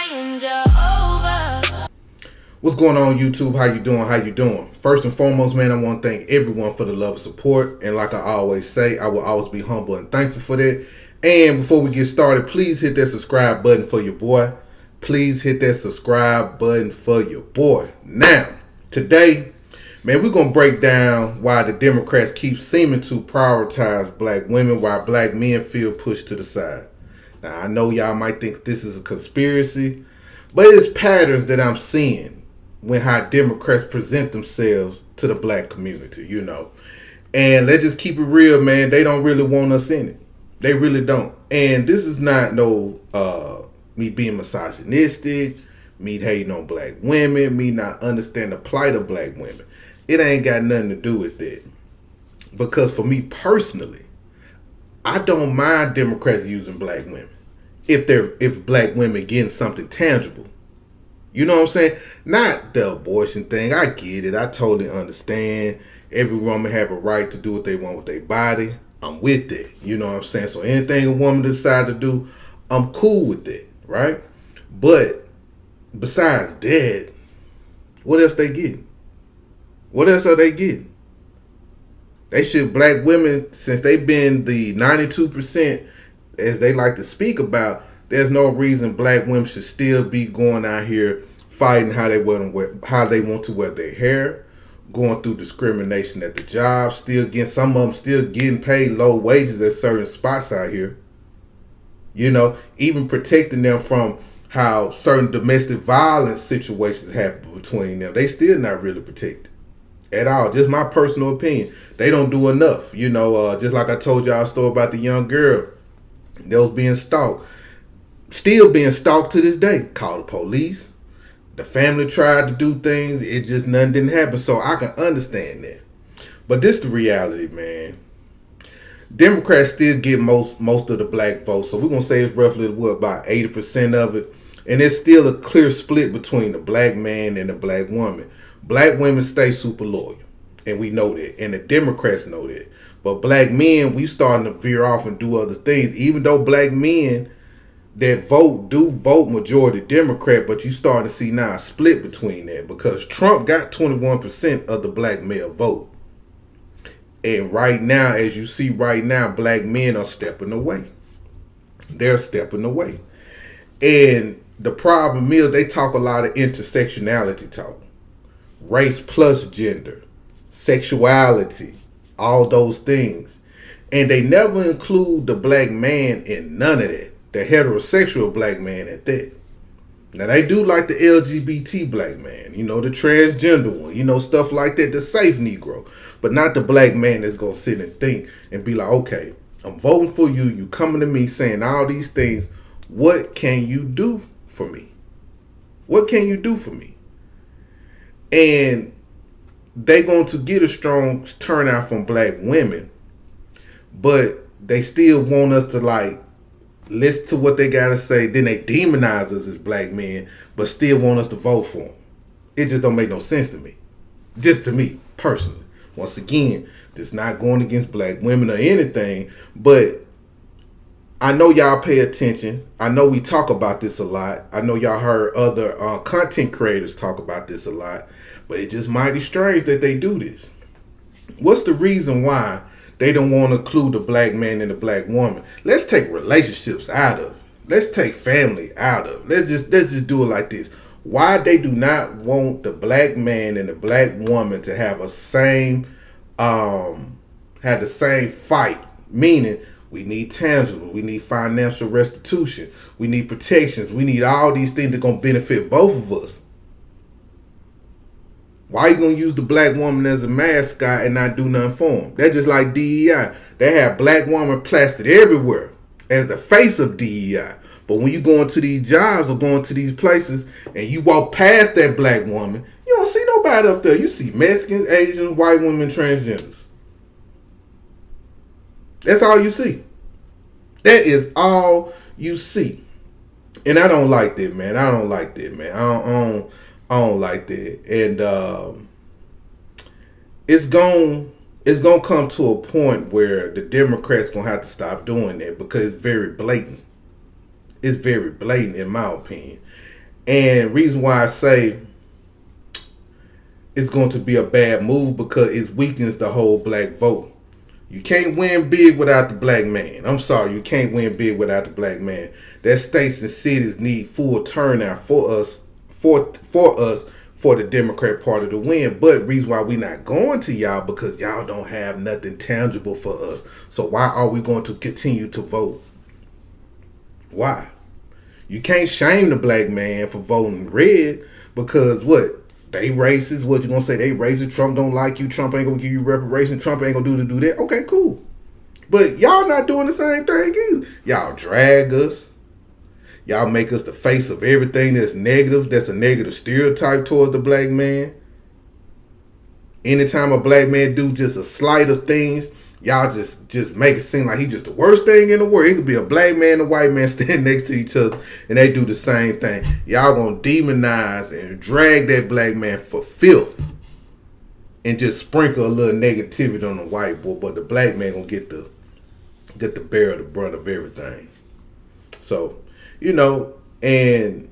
saying Jehovah. What's going on, YouTube? How you doing? How you doing? First and foremost, man, I want to thank everyone for the love and support. And like I always say, I will always be humble and thankful for that. And before we get started, please hit that subscribe button for your boy. Please hit that subscribe button for your boy. Now, today, man, we're going to break down why the Democrats keep seeming to prioritize black women while black men feel pushed to the side. Now, I know y'all might think this is a conspiracy, but it's patterns that I'm seeing when how Democrats present themselves to the black community, you know. And let's just keep it real, man. They don't really want us in it. They really don't. And this is not me being misogynistic, me hating on black women, me not understand the plight of black women. It ain't got nothing to do with that. Because for me personally, I don't mind Democrats using black women if black women getting something tangible. You know what I'm saying? Not the abortion thing. I get it. I totally understand. Every woman have a right to do what they want with their body. I'm with it. You know what I'm saying? So anything a woman decide to do, I'm cool with that, right? But besides that, what else they getting? What else are they getting? They should, black women, since they've been the 92%, as they like to speak about, there's no reason black women should still be going out here fighting how they want to wear their hair, going through discrimination at the job, some of them still getting paid low wages at certain spots out here. You know, even protecting them from how certain domestic violence situations happen between them. They still not really protected at all. Just my personal opinion. They don't do enough. You know, just like I told y'all a story about the young girl that was being stalked. Still being stalked to this day. Called the police. The family tried to do things. It just nothing didn't happen. So I can understand that. But this is the reality, man. Democrats still get most of the black votes. So we're going to say it's roughly, about 80% of it. And it's still a clear split between the black man and the black woman. Black women stay super loyal. And we know that. And the Democrats know that. But black men, we starting to veer off and do other things. Even though black men that do vote majority Democrat, but you starting to see now a split between that because Trump got 21% of the black male vote. And right now, as you see right now, black men are stepping away. They're stepping away. And the problem is they talk a lot of intersectionality talk. Race plus gender, sexuality, all those things. And they never include the black man in none of that. The heterosexual black man at that. Now they do like the LGBT black man, you know, the transgender one, you know, stuff like that, the safe Negro. But not the black man that's gonna sit and think and be like, okay, I'm voting for you, you coming to me saying all these things. What can you do for me? What can you do for me? And they going to get a strong turnout from black women, but they still want us to like listen to what they gotta say. Then they demonize us as black men, but still want us to vote for them. It just don't make no sense to me. Just to me, personally. Once again, this not going against black women or anything, but I know y'all pay attention. I know we talk about this a lot. I know y'all heard other content creators talk about this a lot, but it's just mighty strange that they do this. What's the reason why they don't want to include the black man and the black woman? Let's take relationships out of it. Let's take family out of it. Let's just do it like this. Why they do not want the black man and the black woman to have the same fight? Meaning, we need tangible, we need financial restitution, we need protections, we need all these things that are gonna benefit both of us. Why you gonna use the black woman as a mascot and not do nothing for them? That's just like DEI. They have black woman plastered everywhere as the face of DEI. But when you go into these jobs or going to these places and you walk past that black woman, you don't see nobody up there. You see Mexicans, Asians, white women, transgenders. That's all you see. That is all you see. And I don't like that, man. I don't like that, man. I don't like that. And it's gonna come to a point where the Democrats gonna have to stop doing that because it's very blatant. It's very blatant in my opinion. And reason why I say it's going to be a bad move because it weakens the whole black vote. You can't win big without the black man. I'm sorry, you can't win big without the black man. That states and cities need full turnout for us, for the Democrat Party to win. But reason why we not going to y'all because y'all don't have nothing tangible for us. So why are we going to continue to vote? Why? You can't shame the black man for voting red because what? They racist. What you gonna say? They racist. Trump don't like you. Trump ain't gonna give you reparations. Trump ain't gonna do that. Okay, cool. But y'all not doing the same thing either. Y'all drag us. Y'all make us the face of everything that's negative. That's a negative stereotype towards the black man. Anytime a black man do just a slight of things, y'all just make it seem like he just the worst thing in the world. It could be a black man and a white man standing next to each other and they do the same thing. Y'all gonna demonize and drag that black man for filth and just sprinkle a little negativity on the white boy, but the black man gonna get the bear the brunt of everything. So, and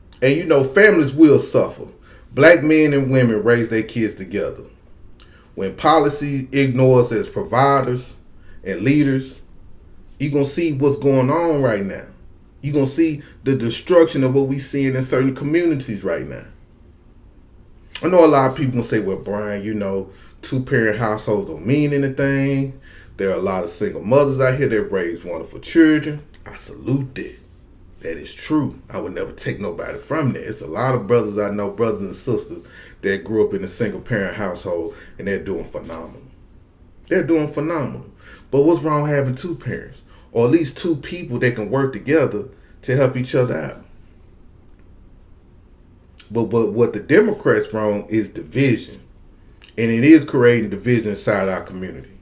families will suffer. Black men and women raise their kids together. When policy ignores as providers and leaders, you're going to see what's going on right now. You're going to see the destruction of what we seeing in certain communities right now. I know a lot of people going to say, well, Brian, two-parent households don't mean anything. There are a lot of single mothers out here that raise wonderful children. I salute that. That is true. I would never take nobody from that. It's a lot of brothers I know, brothers and sisters, that grew up in a single-parent household, and they're doing phenomenal. They're doing phenomenal. But what's wrong having two parents? Or at least two people that can work together to help each other out. But what the Democrats wrong is division. And it is creating division inside our community.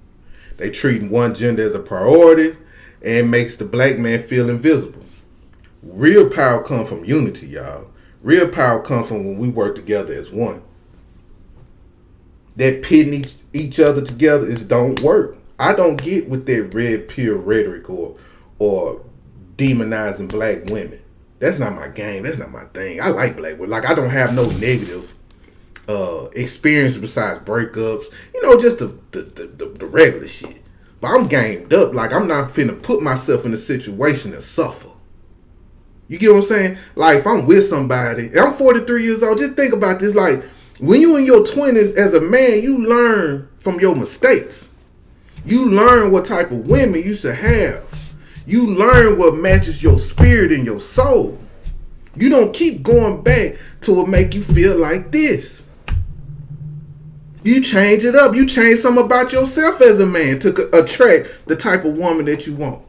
They treating one gender as a priority and makes the black man feel invisible. Real power comes from unity, y'all. Real power comes from when we work together as one. That pitting each other together don't work. I don't get with that red pill rhetoric or demonizing black women. That's not my game. That's not my thing. I like black women. Like, I don't have no negative experience besides breakups. Just the regular shit. But I'm gamed up. Like, I'm not finna put myself in a situation to suffer. You get what I'm saying? Like, if I'm with somebody, and I'm 43 years old, just think about this. Like, when you in your 20s as a man, you learn from your mistakes. You learn what type of women you should have. You learn what matches your spirit and your soul. You don't keep going back to what make you feel like this. You change it up. You change something about yourself as a man to attract the type of woman that you want.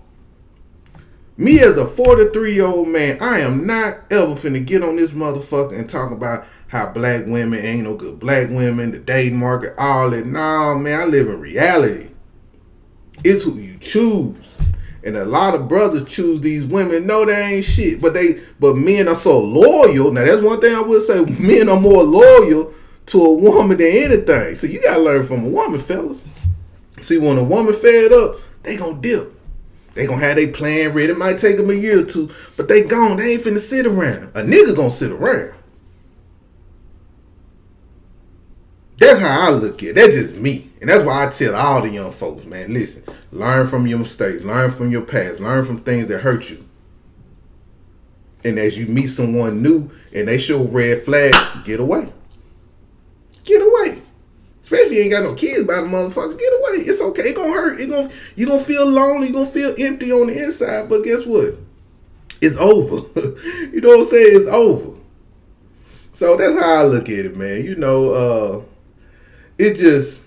Me as a 43-year-old man, I am not ever finna get on this motherfucker and talk about how black women ain't no good black women, the dating market, all that. Nah, man, I live in reality. It's who you choose. And a lot of brothers choose these women. No, they ain't shit. But men are so loyal. Now, that's one thing I would say. Men are more loyal to a woman than anything. So you gotta learn from a woman, fellas. See, when a woman fed up, they gonna dip. They gonna have their plan ready. It might take them a year or two, but they gone. They ain't finna sit around. A nigga gonna sit around. That's how I look at it. That's just me. And that's why I tell all the young folks, man, listen, learn from your mistakes. Learn from your past. Learn from things that hurt you. And as you meet someone new and they show red flags, get away. Get away. Especially if you ain't got no kids by the motherfucker. Get away. It's okay. It gonna hurt. You gonna feel lonely. You gonna feel empty on the inside. But guess what? It's over. You know what I'm saying? It's over. So that's how I look at it, man. It just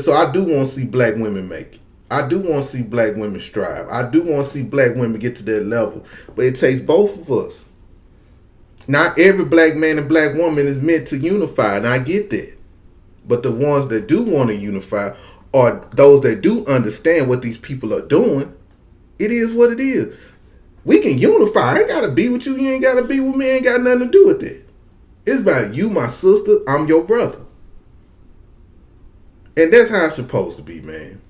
so I do want to see black women make it. I do want to see black women strive. I do want to see black women get to that level. But it takes both of us. Not every black man and black woman is meant to unify, and I get that. But the ones that do want to unify are those that do understand what these people are doing. It is what it is. We can unify. I ain't got to be with you. You ain't got to be with me. Ain't got nothing to do with it. It's about you, my sister. I'm your brother. And that's how it's supposed to be, man.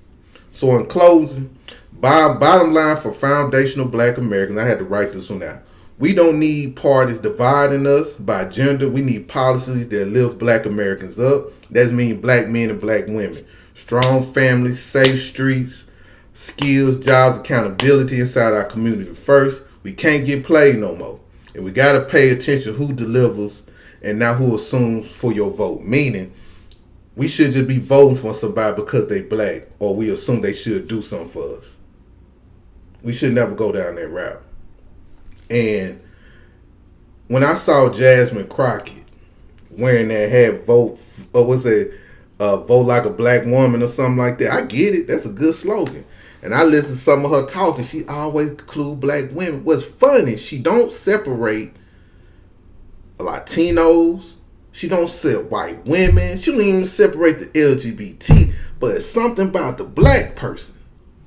So in closing, bottom line for foundational black Americans, I had to write this one out. We don't need parties dividing us by gender. We need policies that lift black Americans up. That means black men and black women. Strong families, safe streets, skills, jobs, accountability inside our community first. We can't get played no more. And we got to pay attention who delivers and not who assumes for your vote. Meaning, we should just be voting for somebody because they black or we assume they should do something for us. We should never go down that route. And when I saw Jasmine Crockett wearing that hat, vote, or was it vote like a black woman or something like that, I get it. That's a good slogan. And I listen to some of her talking. She always include black women. What's funny, she don't separate Latinos. She don't set white women. She don't even separate the LGBT. But it's something about the black person,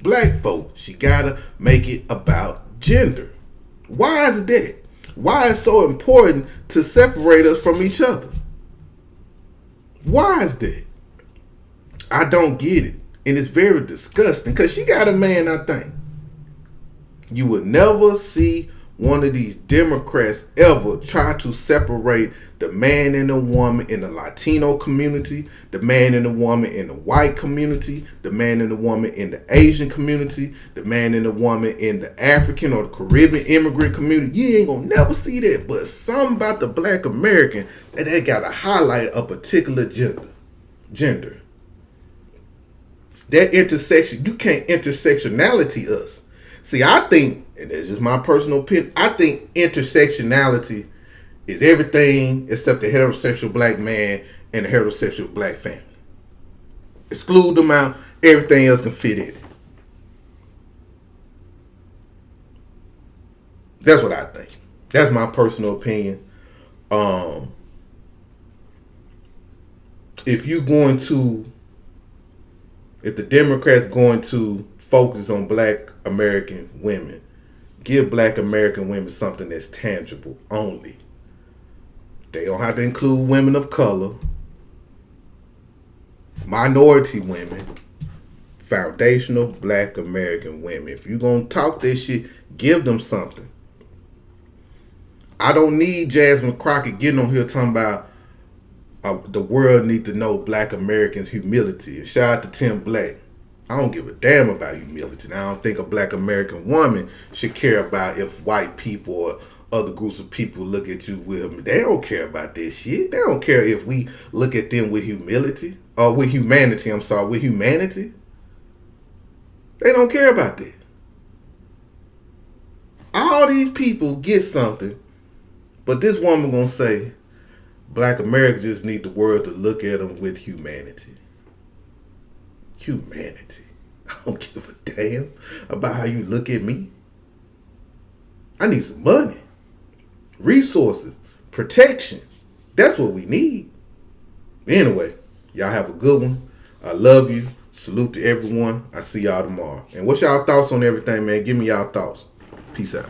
black folk. She gotta make it about gender. Why is that? Why is it so important to separate us from each other? Why is that? I don't get it. And it's very disgusting because she got a man, I think. You would never see one of these Democrats ever try to separate the man and the woman in the Latino community, the man and the woman in the white community, the man and the woman in the Asian community, the man and the woman in the African or the Caribbean immigrant community. You ain't gonna never see that. But something about the black American that they gotta highlight a particular gender. That intersection, you can't intersectionality us. See, I think, and that's just my personal opinion, I think intersectionality is everything except the heterosexual black man and the heterosexual black family. Exclude them out, everything else can fit in it. That's what I think. That's my personal opinion. If the Democrats going to focus on black American women, give black American women something that's tangible only. They don't have to include women of color, minority women, foundational black American women. If you're going to talk this shit, give them something. I don't need Jasmine Crockett getting on here talking about the world need to know black Americans' humility. And shout out to Tim Black. I don't give a damn about humility. And I don't think a black American woman should care about if white people or other groups of people look at you with them. They don't care about this shit. They don't care if we look at them with humility. Or with humanity, with humanity. They don't care about that. All these people get something, but this woman gonna say, black America just need the world to look at them with humanity. Humanity. I don't give a damn about how you look at me. I need some money, resources, protection. That's what we need. Anyway, y'all have a good one. I love you. Salute to everyone. I see y'all tomorrow. And what's y'all thoughts on everything, man? Give me y'all thoughts. Peace out.